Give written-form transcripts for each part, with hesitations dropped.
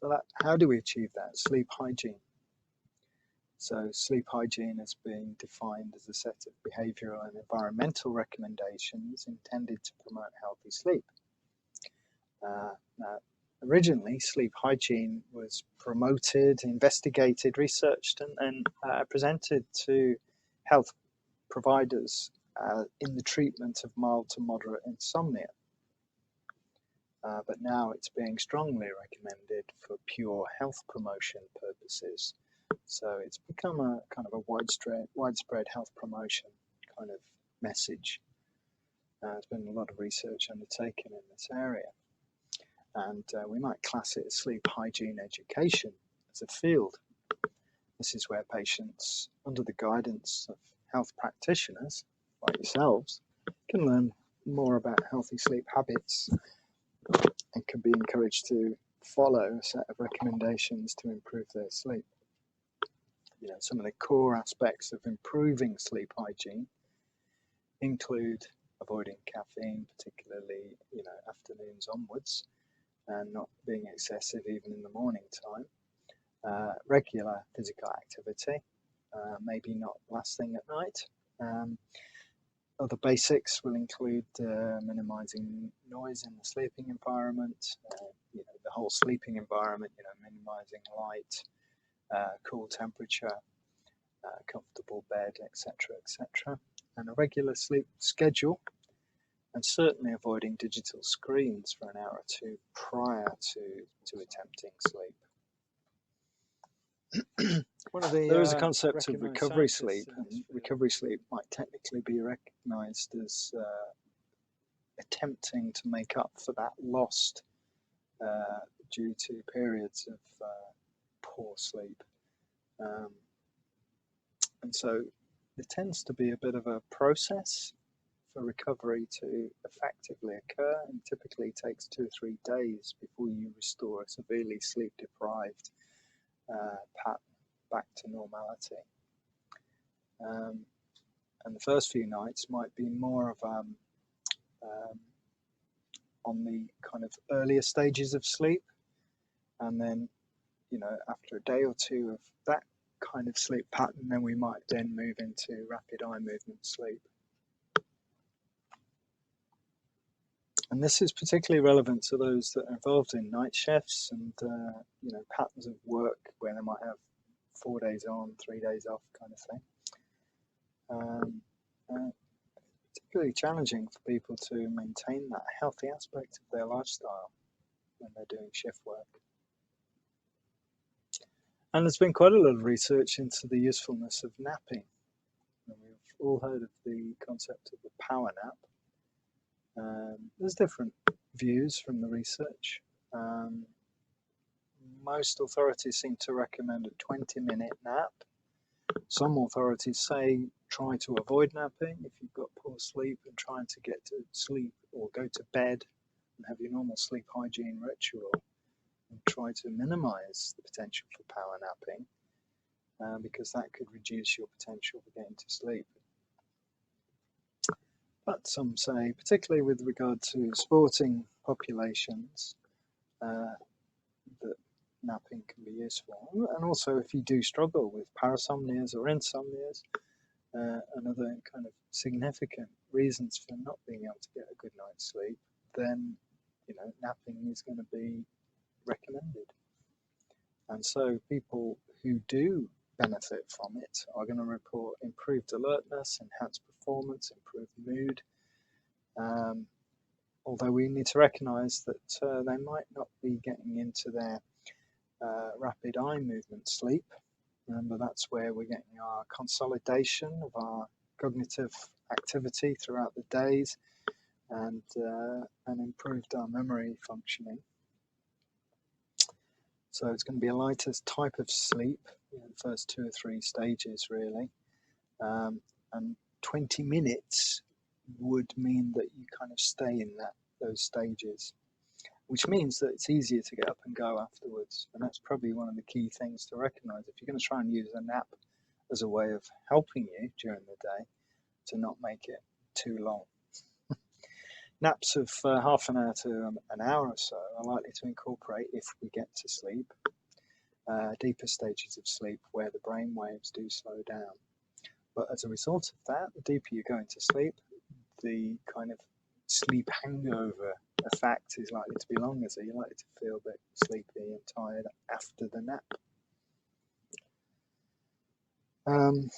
So how do we achieve that? Sleep hygiene. So sleep hygiene is being defined as a set of behavioral and environmental recommendations intended to promote healthy sleep. Now, originally, sleep hygiene was promoted, investigated, researched, and presented to health providers in the treatment of mild to moderate insomnia. But now it's being strongly recommended for pure health promotion purposes. So it's become a kind of a widespread health promotion kind of message. There's been a lot of research undertaken in this area. And we might class it as sleep hygiene education as a field. This is where patients, under the guidance of health practitioners like yourselves, can learn more about healthy sleep habits and can be encouraged to follow a set of recommendations to improve their sleep. Some of the core aspects of improving sleep hygiene include avoiding caffeine, particularly afternoons onwards, and not being excessive even in the morning time. Regular physical activity, maybe not last thing at night. Other basics will include minimizing noise in the sleeping environment, the whole sleeping environment, minimizing light, cool temperature, comfortable bed, etc., etc., and a regular sleep schedule, and certainly avoiding digital screens for an hour or two prior to attempting sleep. There is a concept of recovery sleep, and recovery sleep might technically be recognized as attempting to make up for that lost due to periods of poor sleep. And so there tends to be a bit of a process for recovery to effectively occur, and typically takes 2 or 3 days before you restore a severely sleep deprived pattern back to normality. And the first few nights might be more of on the kind of earlier stages of sleep, and then after a day or two of that kind of sleep pattern, then we might then move into rapid eye movement sleep. And this is particularly relevant to those that are involved in night shifts and patterns of work where they might have 4 days on, 3 days off kind of thing. Particularly challenging for people to maintain that healthy aspect of their lifestyle when they're doing shift work. And there's been quite a lot of research into the usefulness of napping. And we've all heard of the concept of the power nap. There's different views from the research. Most authorities seem to recommend a 20-minute nap. Some authorities say try to avoid napping if you've got poor sleep, and trying to get to sleep or go to bed and have your normal sleep hygiene ritual, and try to minimize the potential for power napping, because that could reduce your potential for getting to sleep. But some say, particularly with regard to sporting populations, that napping can be useful. And also if you do struggle with parasomnias or insomnias, and other kind of significant reasons for not being able to get a good night's sleep, then napping is going to be recommended. And so people who do benefit from it are going to report improved alertness, enhanced performance, improved mood. Although we need to recognize that they might not be getting into their rapid eye movement sleep. Remember, that's where we're getting our consolidation of our cognitive activity throughout the days, and improved our memory functioning. So it's going to be a lighter type of sleep, the first 2 or 3 stages really, and 20 minutes would mean that you kind of stay in those stages, which means that it's easier to get up and go afterwards. And that's probably one of the key things to recognize. If you're going to try and use a nap as a way of helping you during the day, to not make it too long. Naps of half an hour to an hour or so are likely to incorporate, if we get to sleep, deeper stages of sleep where the brain waves do slow down. But as a result of that, the deeper you go into sleep, the kind of sleep hangover effect is likely to be longer, so you're likely to feel a bit sleepy and tired after the nap. And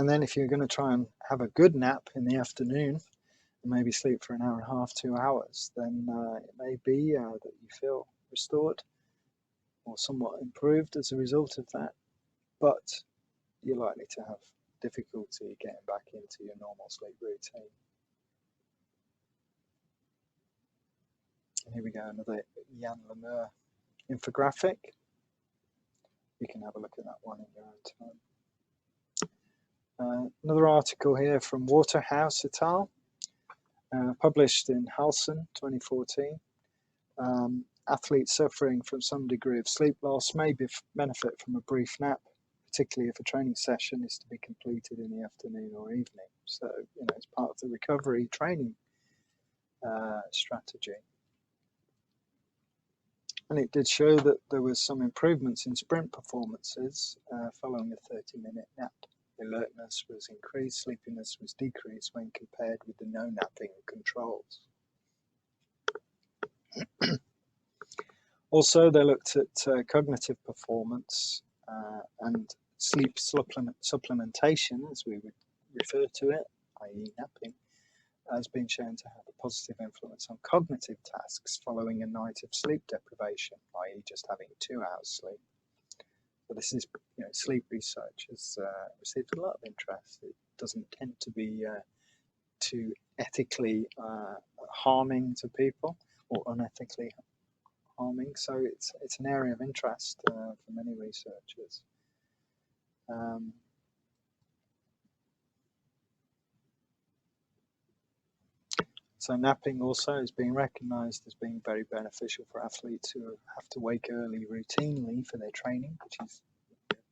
then if you're going to try and have a good nap in the afternoon, and maybe sleep for an hour and a half, 2 hours, then it may be that you feel restored or somewhat improved as a result of that, but you're likely to have difficulty getting back into your normal sleep routine. And here we go, another Jan Lemur infographic. You can have a look at that one in your own time. Another article here from Waterhouse et al., published in Halson 2014. Athletes suffering from some degree of sleep loss may benefit from a brief nap, particularly if a training session is to be completed in the afternoon or evening. So, it's part of the recovery training strategy. And it did show that there was some improvements in sprint performances following a 30-minute nap. Alertness was increased, sleepiness was decreased when compared with the no-napping controls. Also, they looked at cognitive performance and sleep supplementation, as we would refer to it, i.e. napping, has been shown to have a positive influence on cognitive tasks following a night of sleep deprivation, i.e. just having 2 hours sleep. So this is, sleep research has received a lot of interest. It doesn't tend to be too ethically harming to people or unethically harming, so it's an area of interest for many researchers. So napping also is being recognised as being very beneficial for athletes who have to wake early routinely for their training, which is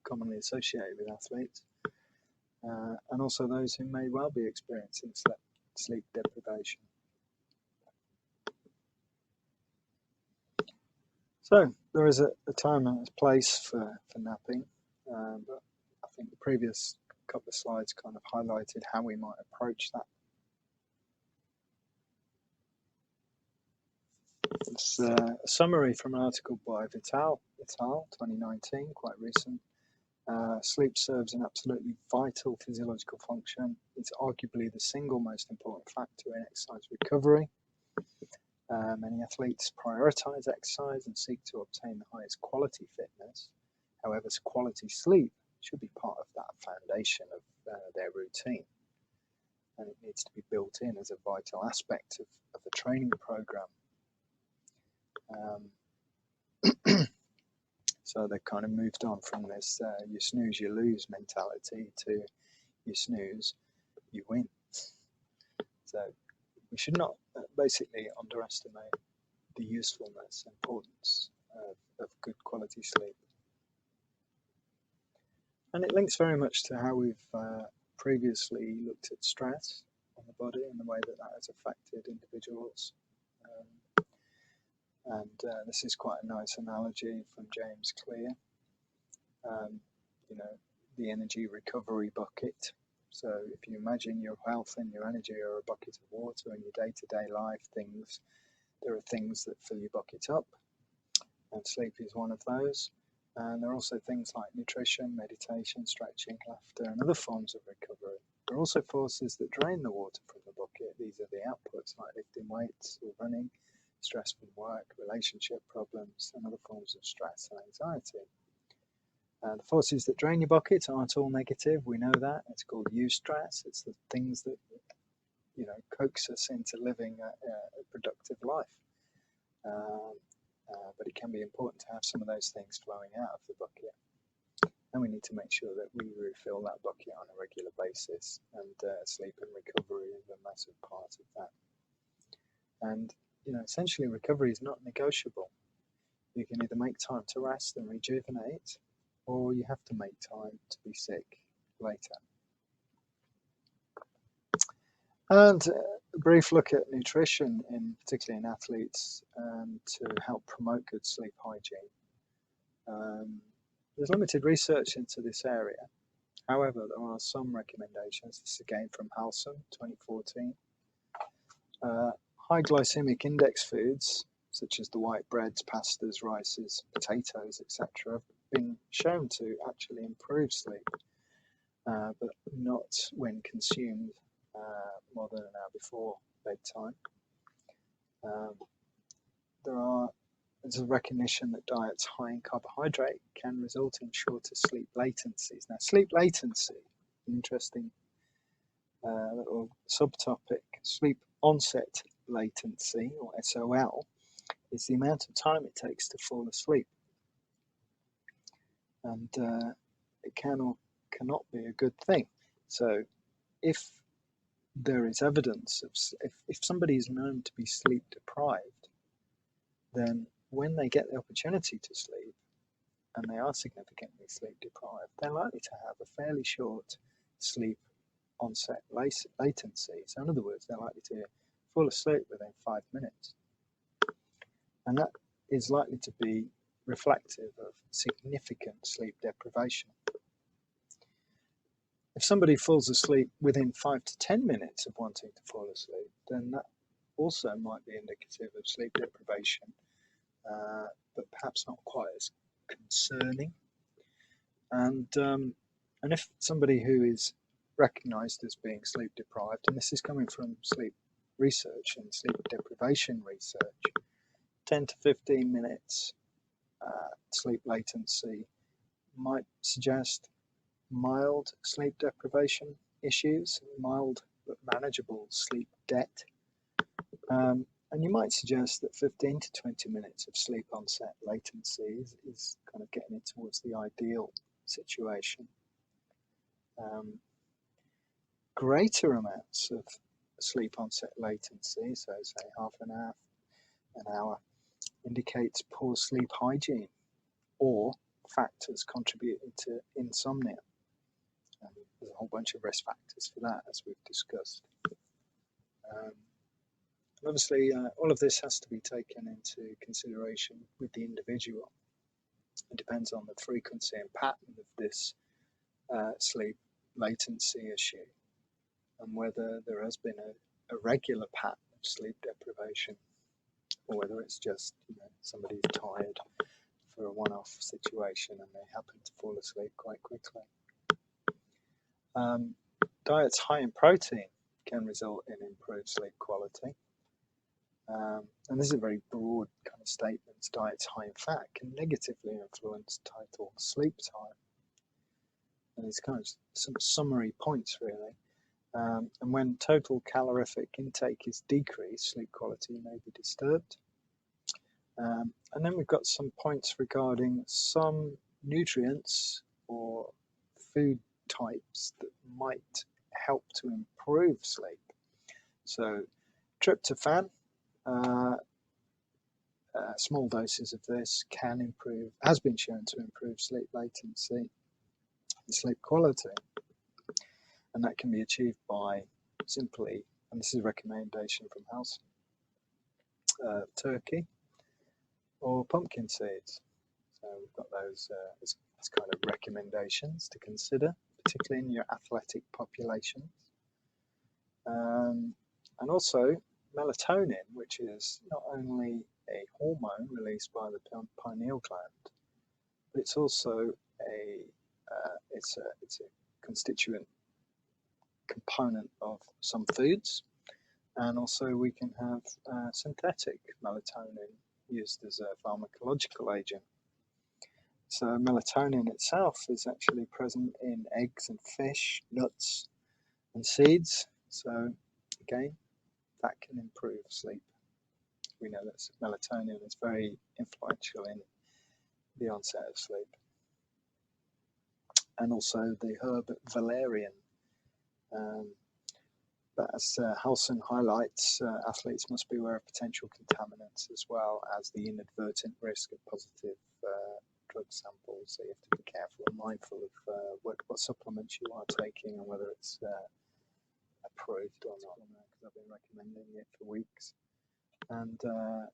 commonly associated with athletes, and also those who may well be experiencing sleep deprivation. So there is a time and a place for napping, but I think the previous couple of slides kind of highlighted how we might approach that. It's a summary from an article by Vital, 2019, quite recent. Sleep serves an absolutely vital physiological function. It's arguably the single most important factor in exercise recovery. Many athletes prioritize exercise and seek to obtain the highest quality fitness. However, quality sleep should be part of that foundation of their routine. And it needs to be built in as a vital aspect of the training program. So they've kind of moved on from this you snooze, you lose mentality to you snooze, you win. So we should not basically underestimate the usefulness and importance of good quality sleep. And it links very much to how we've previously looked at stress on the body and the way that has affected individuals. And this is quite a nice analogy from James Clear. The energy recovery bucket. So if you imagine your health and your energy are a bucket of water in your day-to-day life, there are things that fill your bucket up, and sleep is one of those. And there are also things like nutrition, meditation, stretching, laughter, and other forms of recovery. There are also forces that drain the water from the bucket. These are the outputs like lifting weights or running, stress from work, relationship problems, and other forms of stress and anxiety. The forces that drain your bucket aren't all negative. We know that. It's called eustress. It's the things that coax us into living a productive life. But it can be important to have some of those things flowing out of the bucket. And we need to make sure that we refill that bucket on a regular basis. And sleep and recovery is a massive part of that. And essentially recovery is not negotiable. You can either make time to rest and rejuvenate, or you have to make time to be sick later. And a brief look at nutrition, particularly in athletes, to help promote good sleep hygiene. There's limited research into this area. However, there are some recommendations. This is again from Halson, 2014. High glycemic index foods, such as the white breads, pastas, rices, potatoes, etc., have been shown to actually improve sleep, but not when consumed more than an hour before bedtime. There's a recognition that diets high in carbohydrate can result in shorter sleep latencies. Now, sleep latency, interesting little subtopic. Sleep onset latency, or SOL, is the amount of time it takes to fall asleep. And it can or cannot be a good thing. So if there is evidence of, if somebody is known to be sleep deprived, then when they get the opportunity to sleep, and they are significantly sleep deprived, they're likely to have a fairly short sleep onset latency. So in other words, they're likely to fall asleep within 5 minutes. And that is likely to be reflective of significant sleep deprivation. If somebody falls asleep within 5 to 10 minutes of wanting to fall asleep, then that also might be indicative of sleep deprivation, but perhaps not quite as concerning. And if somebody who is recognized as being sleep deprived, and this is coming from sleep research and sleep deprivation research, 10 to 15 minutes sleep latency might suggest mild sleep deprivation issues, mild but manageable sleep debt. And you might suggest that 15 to 20 minutes of sleep onset latency is kind of getting it towards the ideal situation. Greater amounts of sleep onset latency, so say half an hour, indicates poor sleep hygiene or factors contributing to insomnia. And there's a whole bunch of risk factors for that, as we've discussed. Obviously, all of this has to be taken into consideration with the individual. It depends on the frequency and pattern of this sleep latency issue, and whether there has been a regular pattern of sleep deprivation, or whether it's just somebody's tired for a one-off situation and they happen to fall asleep quite quickly. Diets high in protein can result in improved sleep quality. And this is a very broad kind of statement. Diets high in fat can negatively influence total sleep time. And it's kind of some summary points, really. And when total calorific intake is decreased, sleep quality may be disturbed. And then we've got some points regarding some nutrients or food types that might help to improve sleep. So tryptophan, small doses of this has been shown to improve sleep latency and sleep quality. And that can be achieved by simply, and this is a recommendation from House, turkey or pumpkin seeds. So we've got those as kind of recommendations to consider, particularly in your athletic populations. And also melatonin, which is not only a hormone released by the pineal gland, but it's also it's a constituent component of some foods, and also we can have synthetic melatonin used as a pharmacological agent. So melatonin itself is actually present in eggs and fish, nuts and seeds. So again, that can improve sleep. We know that melatonin is very influential in the onset of sleep. And also the herb valerian. But as Halson highlights, athletes must be aware of potential contaminants as well as the inadvertent risk of positive drug samples. So you have to be careful and mindful of what supplements you are taking and whether it's approved or not, because I've been recommending it for weeks. And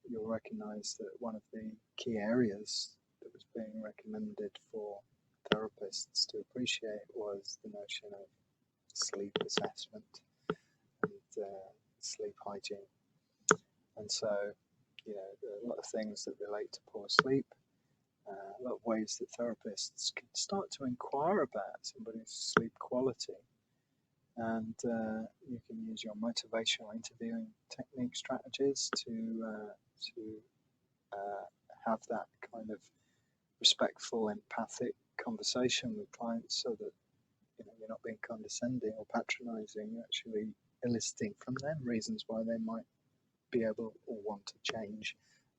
you'll recognise that one of the key areas that was being recommended for therapists to appreciate was the notion of sleep assessment and sleep hygiene. And so, there are a lot of things that relate to poor sleep, a lot of ways that therapists can start to inquire about somebody's sleep quality. And you can use your motivational interviewing technique strategies to have that kind of respectful, empathic conversation with clients, so that you're not being condescending or patronising. You're actually eliciting from them reasons why they might be able or want to change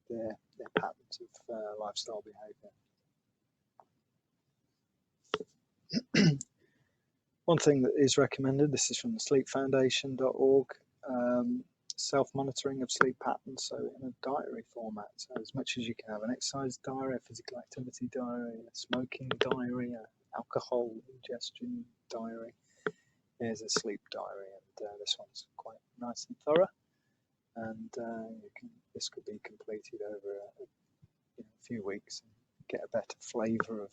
their patterns of lifestyle behaviour. One thing that is recommended, this is from the sleepfoundation.org, self-monitoring of sleep patterns, so in a diary format. So as much as you can have an exercise diary, a physical activity diary, a smoking diary, an alcohol ingestion diary, here's a sleep diary, and this one's quite nice and thorough. And this could be completed over a few weeks and get a better flavour of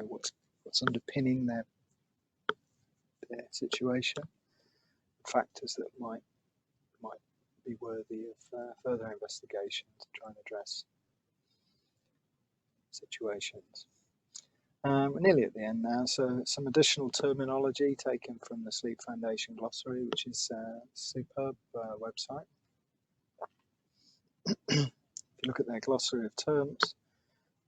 what's underpinning their situation, factors that might be worthy of further investigation to try and address situations. We're nearly at the end now, so some additional terminology taken from the Sleep Foundation glossary, which is a superb website. If you look at their glossary of terms,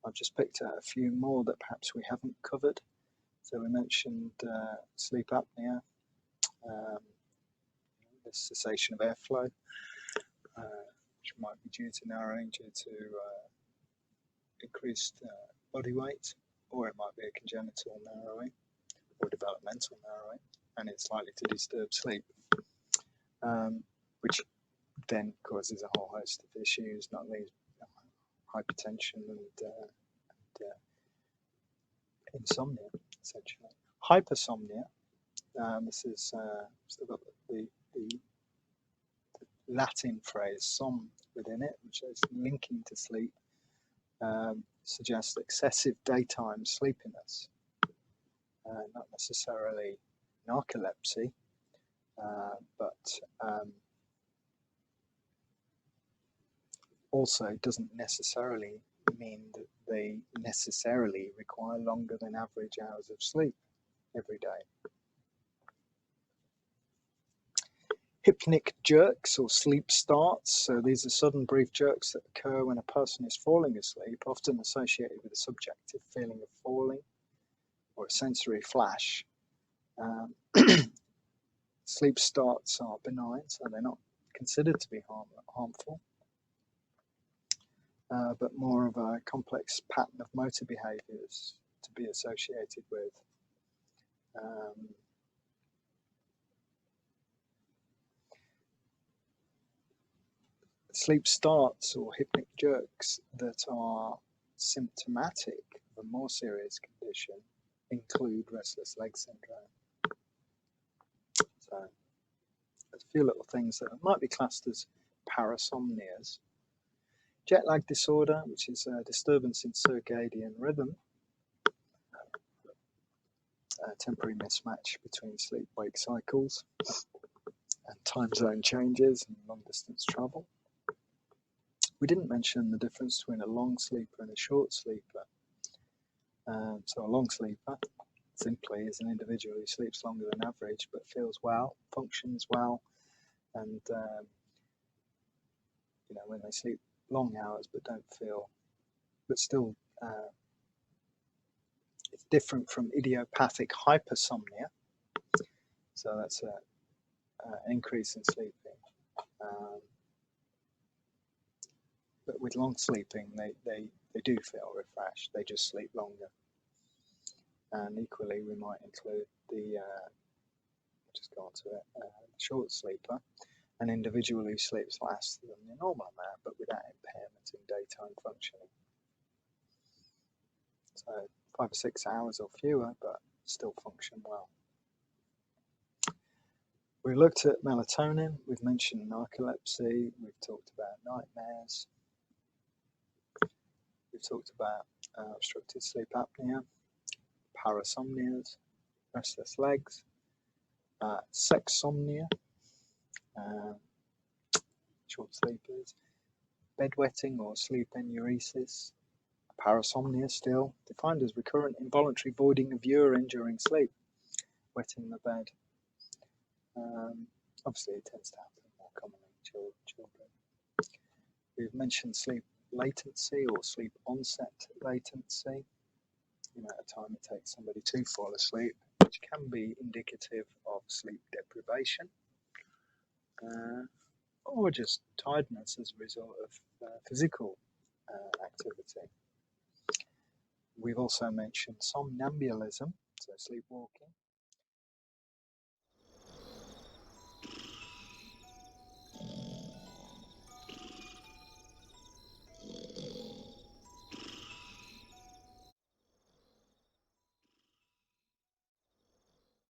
I've just picked out a few more that perhaps we haven't covered. So we mentioned sleep apnea, the cessation of airflow, which might be due to narrowing due to increased body weight, or it might be a congenital narrowing or developmental narrowing, and it's likely to disturb sleep, which then causes a whole host of issues, not least hypertension and insomnia, essentially. Hypersomnia, this is still got the Latin phrase som within it, which is linking to sleep, suggests excessive daytime sleepiness, not necessarily narcolepsy, but also doesn't necessarily mean that they necessarily require longer than average hours of sleep every day. Hypnic jerks or sleep starts. So these are sudden brief jerks that occur when a person is falling asleep, often associated with a subjective feeling of falling or a sensory flash. Sleep starts are benign, so they're not considered to be harmful, but more of a complex pattern of motor behaviours to be associated with. Sleep starts or hypnic jerks that are symptomatic of a more serious condition include restless leg syndrome. So there's a few little things that might be classed as parasomnias. Jet lag disorder, which is a disturbance in circadian rhythm, a temporary mismatch between sleep-wake cycles and time zone changes and long-distance travel. We didn't mention the difference between a long sleeper and a short sleeper. So a long sleeper simply is an individual who sleeps longer than average but feels well, functions well, and when they sleep long hours but still it's different from idiopathic hypersomnia. So that's an increase in sleeping. But with long sleeping, they do feel refreshed. They just sleep longer. And equally, we might include just go on to it, short sleeper, an individual who sleeps less than the normal amount, but without impairment in daytime functioning. So 5 or 6 hours or fewer, but still function well. We looked at melatonin, we've mentioned narcolepsy, we've talked about nightmares, we've talked about obstructive sleep apnea, parasomnias, restless legs, sexsomnia, uh, short sleepers, bedwetting or sleep enuresis, parasomnia still, defined as recurrent involuntary voiding of urine during sleep, wetting the bed. Obviously, it tends to happen more commonly in children. We've mentioned sleep latency or sleep onset latency, the time it takes somebody to fall asleep, which can be indicative of sleep deprivation or just tiredness as a result of physical activity. We've also mentioned somnambulism, so sleepwalking,